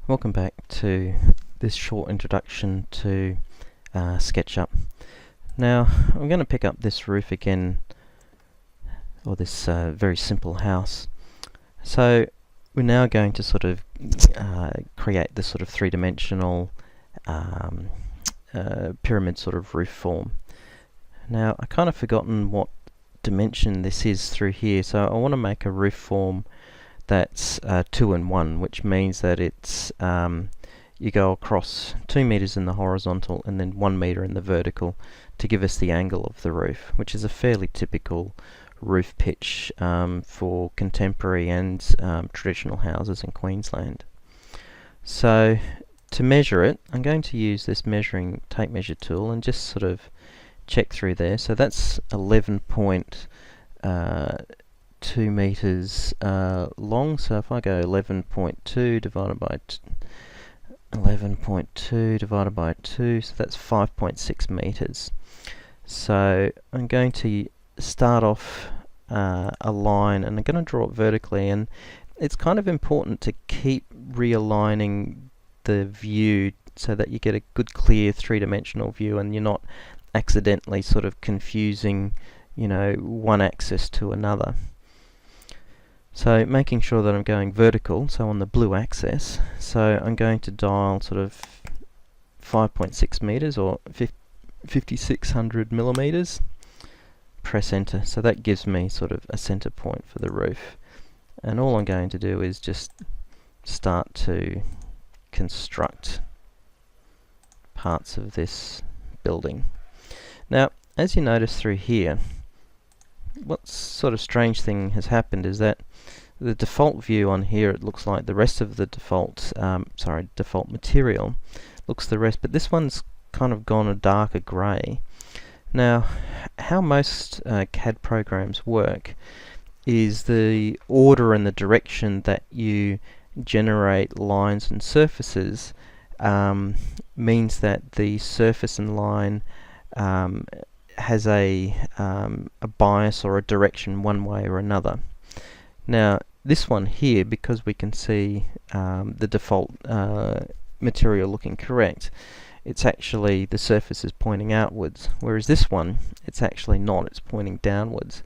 Welcome back to this short introduction to SketchUp. Now I'm going to pick up this roof again, or this very simple house. So we're now going to sort of create this sort of three-dimensional pyramid sort of roof form. Now I've kind of forgotten what dimension this is through here, so I want to make a roof form that's 2 in 1, which means that it's you go across 2 meters in the horizontal and then 1 meter in the vertical to give us the angle of the roof, which is a fairly typical roof pitch for contemporary and traditional houses in Queensland. So to measure it, I'm going to use this tape measure tool and just sort of check through there. So that's 11.2 meters long, so if I go 11.2 divided by 11.2 divided by 2, so that's 5.6 meters. So I'm going to start off a line, and I'm going to draw it vertically, and it's kind of important to keep realigning the view so that you get a good clear three-dimensional view and you're not accidentally sort of confusing, you know, one axis to another. So making sure that I'm going vertical, so on the blue axis, so I'm going to dial sort of 5.6 meters or 5600 millimeters, press enter, so that gives me sort of a center point for the roof. And all I'm going to do is just start to construct parts of this building. Now, as you notice through here, what sort of strange thing has happened is that the default view on here, it looks like the rest of the default material looks the rest, but this one's kind of gone a darker grey. Now, how most CAD programs work is the order and the direction that you generate lines and surfaces means that the surface and line has a bias or a direction one way or another. Now this one here, because we can see the default material looking correct, it's actually the surface is pointing outwards, whereas this one, it's actually not, it's pointing downwards.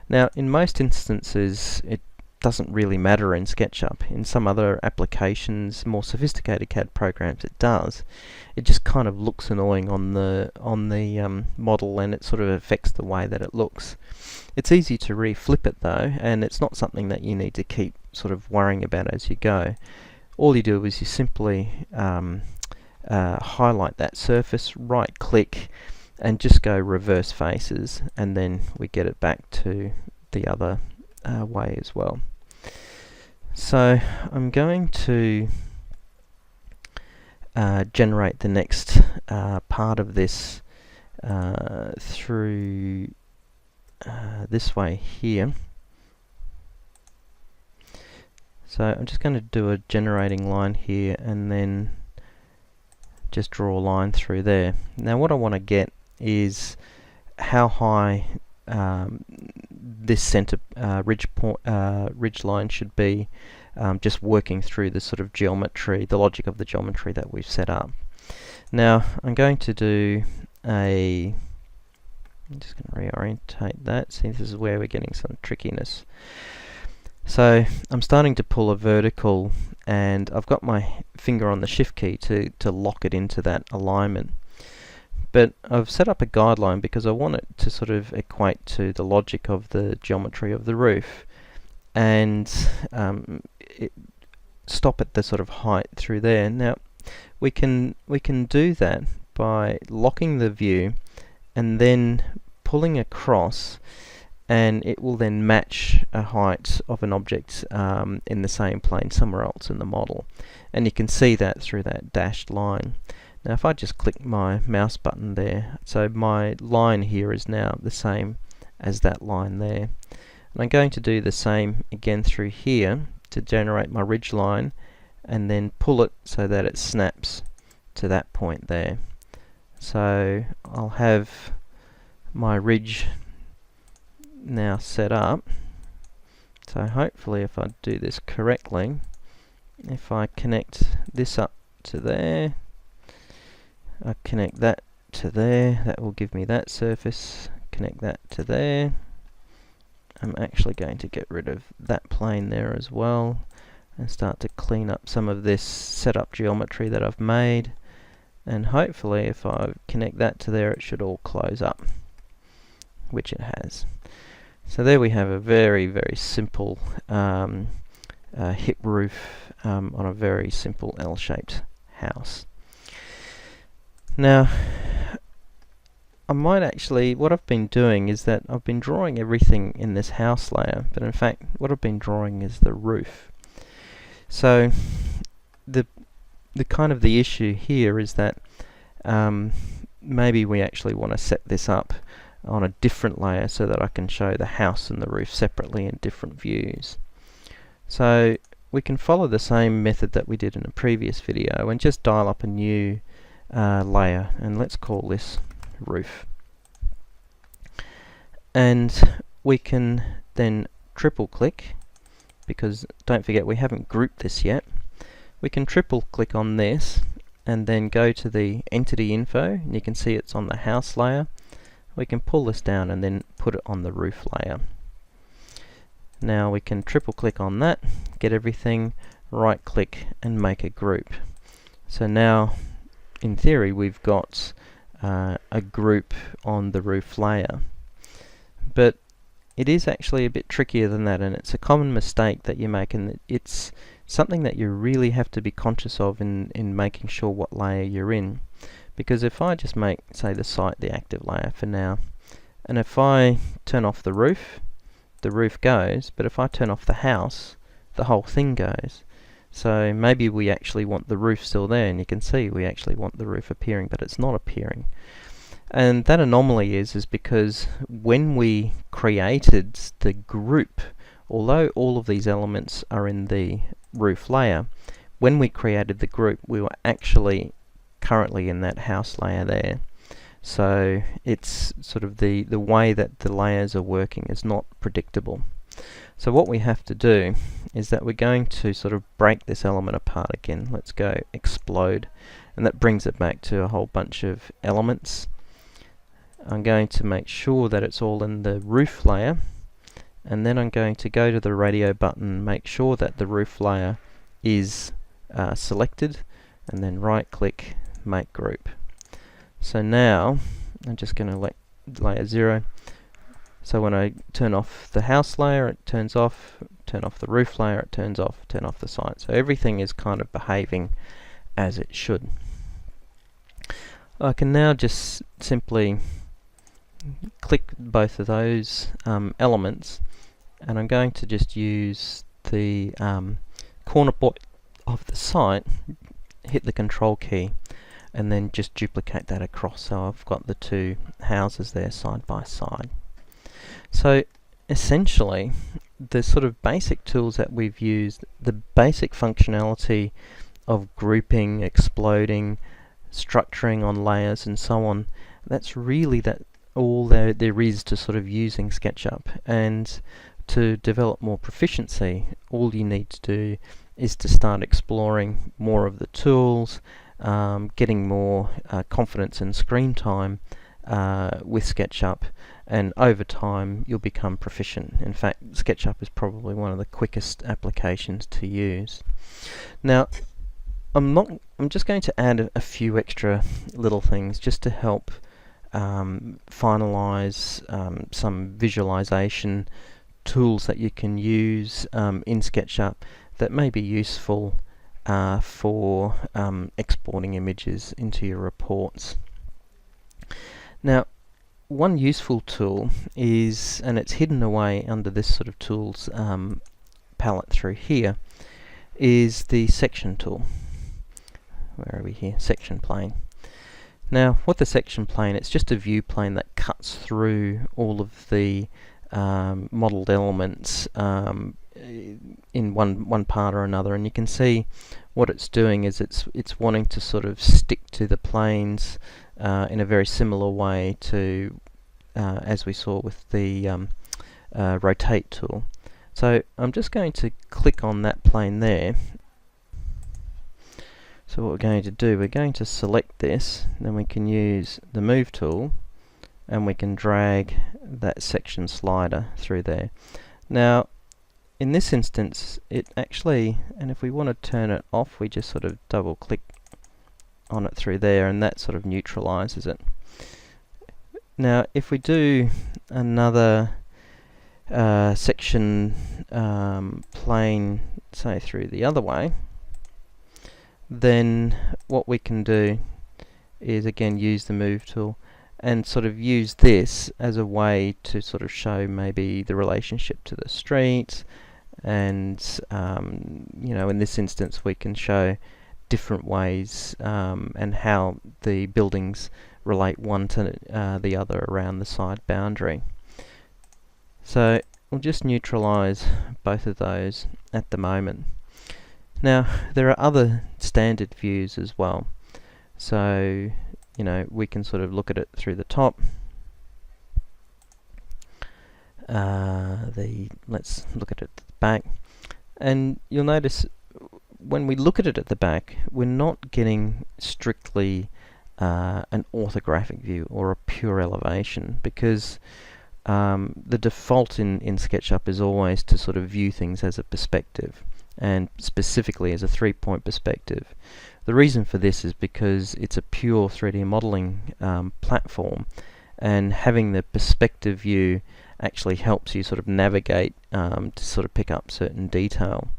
Now in most instances it doesn't really matter in SketchUp. In some other applications, more sophisticated CAD programs, it does. It just kind of looks annoying on the model, and it sort of affects the way that it looks. It's easy to reflip it though, and it's not something that you need to keep sort of worrying about as you go. All you do is you simply highlight that surface, right click, and just go reverse faces, and then we get it back to the other way as well. So I'm going to generate the next part of this through this way here. So I'm just going to do a generating line here and then just draw a line through there. Now what I want to get is how high this center ridge line should be, just working through the sort of geometry, the logic of the geometry that we've set up. Now I'm going to do I'm just going to reorientate that. See, this is where we're getting some trickiness. So I'm starting to pull a vertical, and I've got my finger on the shift key to lock it into that alignment. But I've set up a guideline because I want it to sort of equate to the logic of the geometry of the roof, and stop at the sort of height through there. Now we can do that by locking the view and then pulling across, and it will then match a height of an object in the same plane somewhere else in the model, and you can see that through that dashed line. Now if I just click my mouse button there, so my line here is now the same as that line there. And I'm going to do the same again through here to generate my ridge line, and then pull it so that it snaps to that point there. So I'll have my ridge now set up. So hopefully if I do this correctly, if I connect this up to there, I connect that to there, that will give me that surface, connect that to there. I'm actually going to get rid of that plane there as well and start to clean up some of this setup geometry that I've made, and hopefully if I connect that to there it should all close up, which it has. So there we have a very simple hip roof on a very simple L-shaped house. Now I might actually, what I've been doing is that I've been drawing everything in this house layer, but in fact what I've been drawing is the roof. So the kind of the issue here is that maybe we actually want to set this up on a different layer so that I can show the house and the roof separately in different views. So we can follow the same method that we did in a previous video and just dial up a new layer, and let's call this roof. And we can then triple click, because don't forget we haven't grouped this yet. We can triple click on this and then go to the entity info, and you can see it's on the house layer. We can pull this down and then put it on the roof layer. Now we can triple click on that, get everything, right click and make a group. So now in theory we've got a group on the roof layer, but it is actually a bit trickier than that, and it's a common mistake that you make, and it's something that you really have to be conscious of in making sure what layer you're in. Because if I just make, say, the site the active layer for now, and if I turn off the roof goes, but if I turn off the house, the whole thing goes. So maybe we actually want the roof still there, and you can see we actually want the roof appearing, but it's not appearing. And that anomaly is because when we created the group, although all of these elements are in the roof layer, when we created the group we were actually currently in that house layer there. So it's sort of the way that the layers are working is not predictable. So what we have to do is that we're going to sort of break this element apart again. Let's go explode, and that brings it back to a whole bunch of elements. I'm going to make sure that it's all in the roof layer, and then I'm going to go to the radio button, make sure that the roof layer is selected, and then right click, make group. So now I'm just going to let layer 0. So when I turn off the house layer it turns off, turn off the roof layer it turns off, turn off the site. So everything is kind of behaving as it should. I can now just simply click both of those elements, and I'm going to just use the corner point of the site, hit the control key, and then just duplicate that across, so I've got the two houses there side by side. So essentially the sort of basic tools that we've used, the basic functionality of grouping, exploding, structuring on layers and so on, that's really all there is to sort of using SketchUp. And to develop more proficiency, all you need to do is to start exploring more of the tools, getting more confidence and screen time with SketchUp, and over time you'll become proficient. In fact, SketchUp is probably one of the quickest applications to use. Now I'm just going to add a few extra little things just to help finalize some visualization tools that you can use in SketchUp that may be useful for exporting images into your reports. Now, one useful tool is, and it's hidden away under this sort of tools palette through here, is the section tool. Where are we here? Section plane. Now, what the section plane, it's just a view plane that cuts through all of the modelled elements in one part or another, and you can see what it's doing is it's wanting to sort of stick to the planes in a very similar way to as we saw with the rotate tool. So I'm just going to click on that plane there, So what we're going to do, we're going to select this, then we can use the move tool and we can drag that section slider through there. Now in this instance it actually, and if we want to turn it off, we just sort of double click on it through there and that sort of neutralizes it. Now if we do another section plane, say through the other way, then what we can do is again use the move tool and sort of use this as a way to sort of show maybe the relationship to the street, and you know, in this instance we can show different ways and how the buildings relate one to the other around the side boundary. So we'll just neutralize both of those at the moment. Now there are other standard views as well, so you know, we can sort of look at it through the top. Let's look at it at the back, and you'll notice when we look at it at the back, we're not getting strictly an orthographic view or a pure elevation, because the default in SketchUp is always to sort of view things as a perspective, and specifically as a 3-point perspective. The reason for this is because it's a pure 3D modeling platform, and having the perspective view actually helps you sort of navigate to sort of pick up certain detail.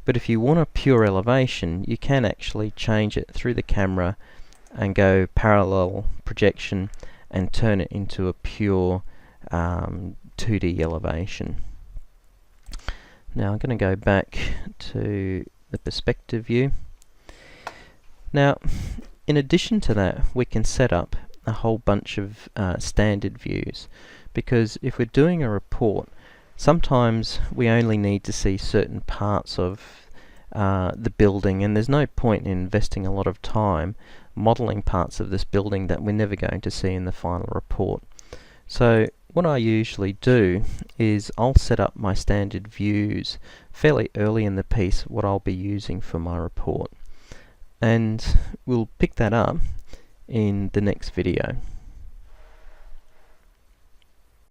But if you want a pure elevation, you can actually change it through the camera and go parallel projection and turn it into a pure 2D elevation. Now I'm going to go back to the perspective view. Now in addition to that, we can set up a whole bunch of standard views, because if we're doing a report, sometimes we only need to see certain parts of the building, and there's no point in investing a lot of time modeling parts of this building that we're never going to see in the final report. So what I usually do is I'll set up my standard views fairly early in the piece, what I'll be using for my report, and we'll pick that up in the next video.